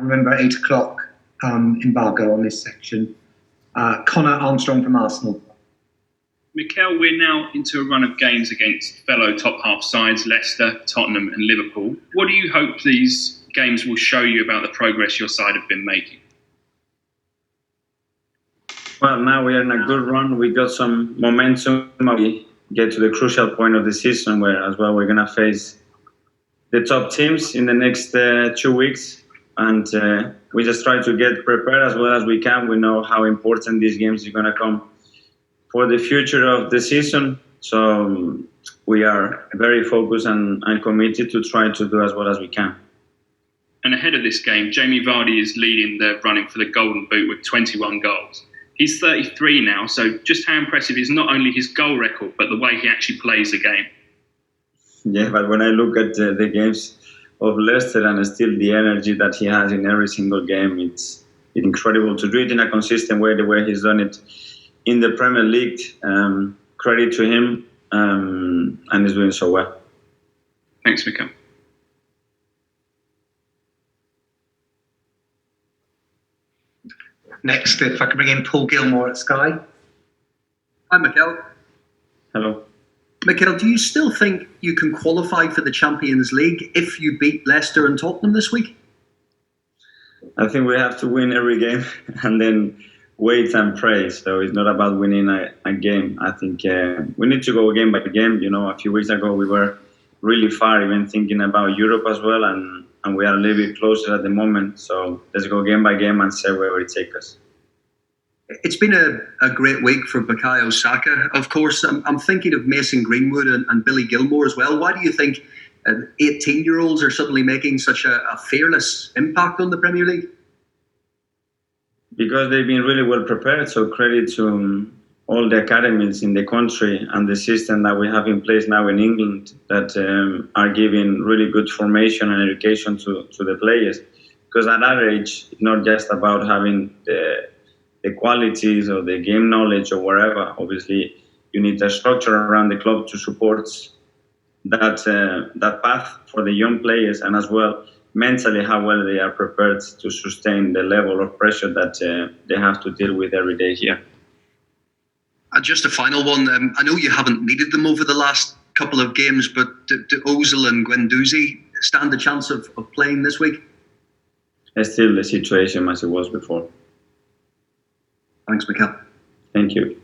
remember 8 o'clock embargo on this section. Connor Armstrong from Arsenal. Mikel, we're now into a run of games against fellow top half sides, Leicester, Tottenham and Liverpool. What do you hope these games will show you about the progress your side have been making? Well, now we are in a good run. We got some momentum. We get to the crucial point of the season where as well we're going to face the top teams in the next 2 weeks. And we just try to get prepared as well as we can. We know how important these games are going to come for the future of the season. So we are very focused and committed to try to do as well as we can. And ahead of this game, Jamie Vardy is leading the running for the Golden Boot with 21 goals. He's 33 now, so just how impressive is not only his goal record, but the way he actually plays the game. Yeah, but when I look at the games of Leicester and still the energy that he has in every single game, it's incredible to do it in a consistent way, the way he's done it in the Premier League. Credit to him, and he's doing so well. Thanks, Mikel. Next, if I can bring in Paul Gilmore at Sky. Hi, Mikel. Hello. Mikel, do you still think you can qualify for the Champions League if you beat Leicester and Tottenham this week? I think we have to win every game and then wait and pray. So it's not about winning a game. I think we need to go game by game. You know, a few weeks ago we were really far, even thinking about Europe as well, and we are a little bit closer at the moment. So let's go game by game and see where it takes us. It's been a great week for Bukayo Saka. Of course, I'm thinking of Mason Greenwood and Billy Gilmore as well. Why do you think 18-year-olds are suddenly making such a fearless impact on the Premier League? Because they've been really well prepared. So credit to all the academies in the country and the system that we have in place now in England that are giving really good formation and education to the players. Because at that age, it's not just about having the qualities or the game knowledge or whatever. Obviously, you need a structure around the club to support that path for the young players, and as well mentally how well they are prepared to sustain the level of pressure that they have to deal with every day here. Just a final one. I know you haven't needed them over the last couple of games, but do Ozil and Guendouzi stand a chance of playing this week? It's still the situation as it was before. Thanks, Mikel. Thank you.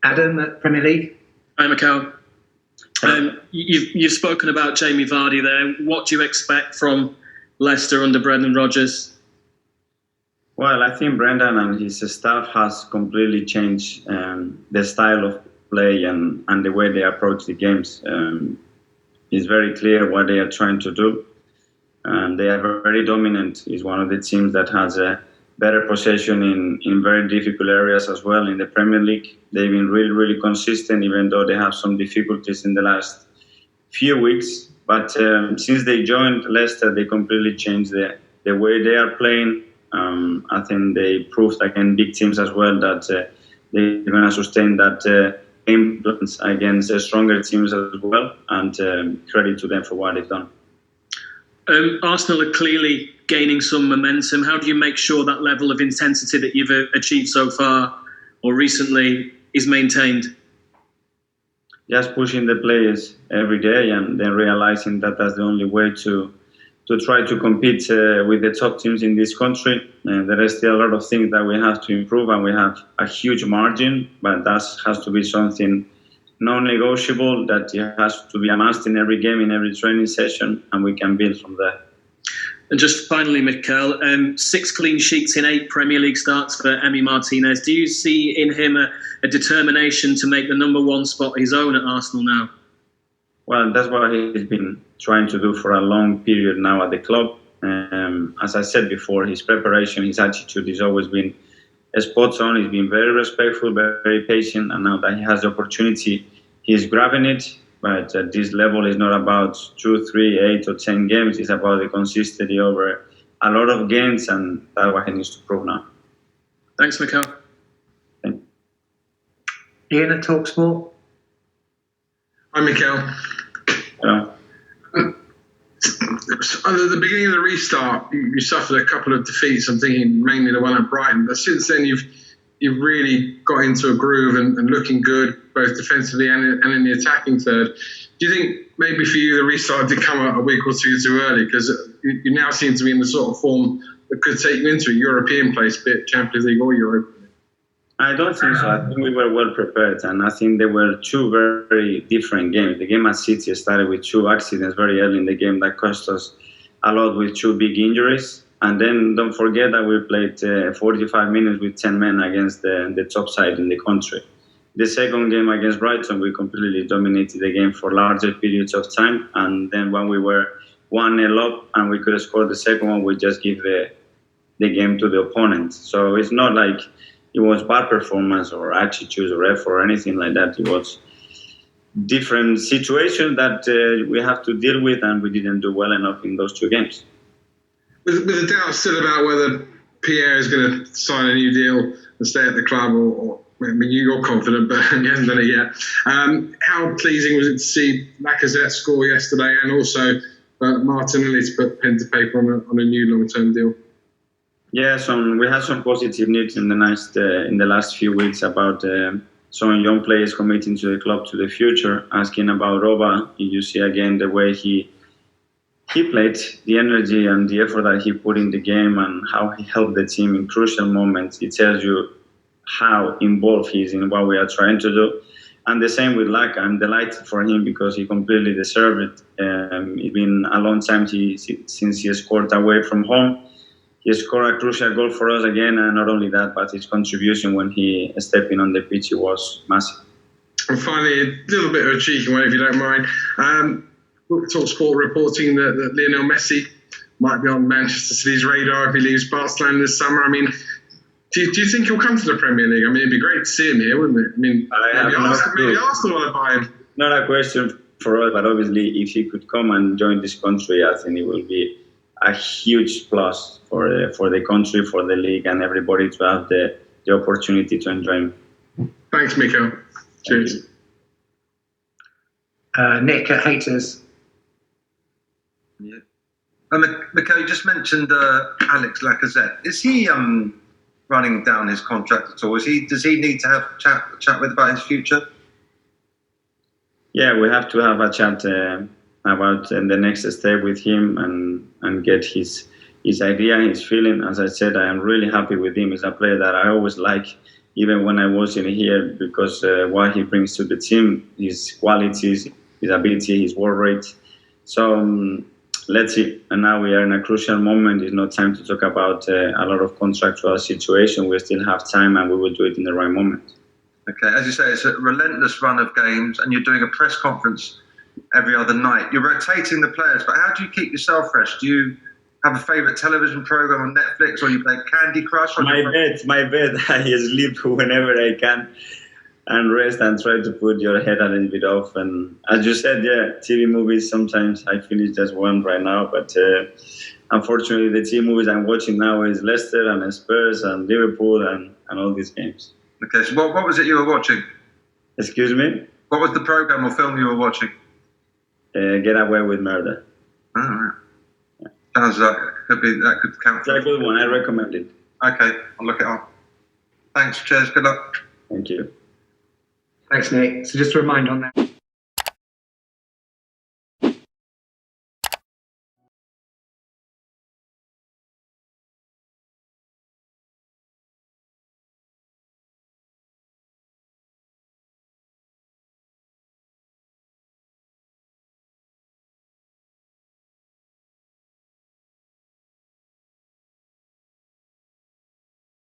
Adam at Premier League. Hi, Mikel. You've spoken about Jamie Vardy there. What do you expect from Leicester under Brendan Rodgers? Well, I think Brendan and his staff has completely changed the style of play and the way they approach the games. It's very clear what they are trying to do. They are very dominant. It's one of the teams that has a better possession in very difficult areas as well in the Premier League. They've been really, really consistent, even though they have some difficulties in the last few weeks. But since they joined Leicester, they completely changed the way they are playing. I think they proved against big teams as well that they're going to sustain that influence against stronger teams as well. And credit to them for what they've done. Arsenal are clearly gaining some momentum. How do you make sure that level of intensity that you've achieved so far or recently is maintained? Just pushing the players every day and then realizing that that's the only way to try to compete with the top teams in this country. There is still a lot of things that we have to improve, and we have a huge margin, but that has to be something non-negotiable, that it has to be a must in every game, in every training session, and we can build from there. And just finally, Mikel, 6 clean sheets in 8 Premier League starts for Emi Martinez. Do you see in him a determination to make the number 1 spot his own at Arsenal now? Well, that's what he's been trying to do for a long period now at the club. As I said before, his preparation, his attitude has always been spot on. He's been very respectful, very patient, and now that he has the opportunity, he's grabbing it. But at this level, it's not about 2, 3, 8 or 10 games. It's about the consistency over a lot of games, and that's what he needs to prove now. Thanks, Mikel. Thank you. Ian at TalkSport. Hi, Mikel. Hello. At the beginning of the restart, you suffered a couple of defeats. I'm thinking mainly the one at Brighton, but since then you've really got into a groove and looking good, both defensively and in the attacking third. Do you think maybe for you the restart did come a week or two too early? Because you now seem to be in the sort of form that could take you into a European place, be it Champions League or Europa. I don't think so. I think we were well prepared, and I think there were two very different games. The game at City started with two accidents very early in the game that cost us a lot with two big injuries. And then don't forget that we played 45 minutes with 10 men against the top side in the country. The second game against Brighton, we completely dominated the game for larger periods of time. And then when we were 1-0 up and we could have scored the second one, we just give the game to the opponent. So it's not like it was bad performance or attitude or effort or anything like that. It was different situations that we have to deal with, and we didn't do well enough in those two games. With the doubt still about whether Pierre is going to sign a new deal and stay at the club, or I mean, you're confident, but he hasn't done it yet. How pleasing was it to see Lacazette score yesterday, and also Martinelli to put pen to paper on a new long-term deal? Yeah, we had some positive news in the last few weeks about some young players committing to the club to the future. Asking about Roba, you see again the way he played, the energy and the effort that he put in the game, and how he helped the team in crucial moments. It tells you how involved he is in what we are trying to do. And the same with Laka. I'm delighted for him because he completely deserved it. It's been a long time since he scored away from home. He scored a crucial goal for us again, and not only that, but his contribution when he stepped in on the pitch was massive. And finally, a little bit of a cheeky one, if you don't mind. TalkSport reporting that Lionel Messi might be on Manchester City's radar if he leaves Barcelona this summer. I mean, do you think he'll come to the Premier League? I mean, it'd be great to see him here, wouldn't it? I mean, maybe Arsenal want to buy him. Not a question for us, but obviously, if he could come and join this country, I think it will be a huge plus for the country, for the league, and everybody to have the opportunity to enjoy him. Thanks, Mikel. Cheers. Nick at Haters. Yeah. Mikel, you just mentioned Alex Lacazette. Is he running down his contract at all? Does he need to have a chat with about his future? Yeah, we have to have a chat about the next step with him and get his idea, his feeling. As I said, I am really happy with him. He's a player that I always like, even when I wasn't here, because what he brings to the team, his qualities, his ability, his work rate. So let's see. And now we are in a crucial moment. It's not time to talk about a lot of contractual situation. We still have time, and we will do it in the right moment. Okay, as you say, it's a relentless run of games, and you're doing a press conference every other night. You're rotating the players, but how do you keep yourself fresh? Do you have a favourite television program on Netflix, or you play Candy Crush? Or my bed. I sleep whenever I can and rest and try to put your head a little bit off. And as you said, yeah, TV movies, sometimes I finish just one right now, but unfortunately the TV movies I'm watching now is Leicester and Spurs and Liverpool and all these games. Okay, so what was it you were watching? Excuse me? What was the program or film you were watching? Get Away with Murder. Oh, right. Yeah. Sounds like that could count. It's a good one. I recommend it. Okay, I'll look it up. Thanks. Cheers. Good luck. Thank you. Thanks, Nick. So just a reminder on that.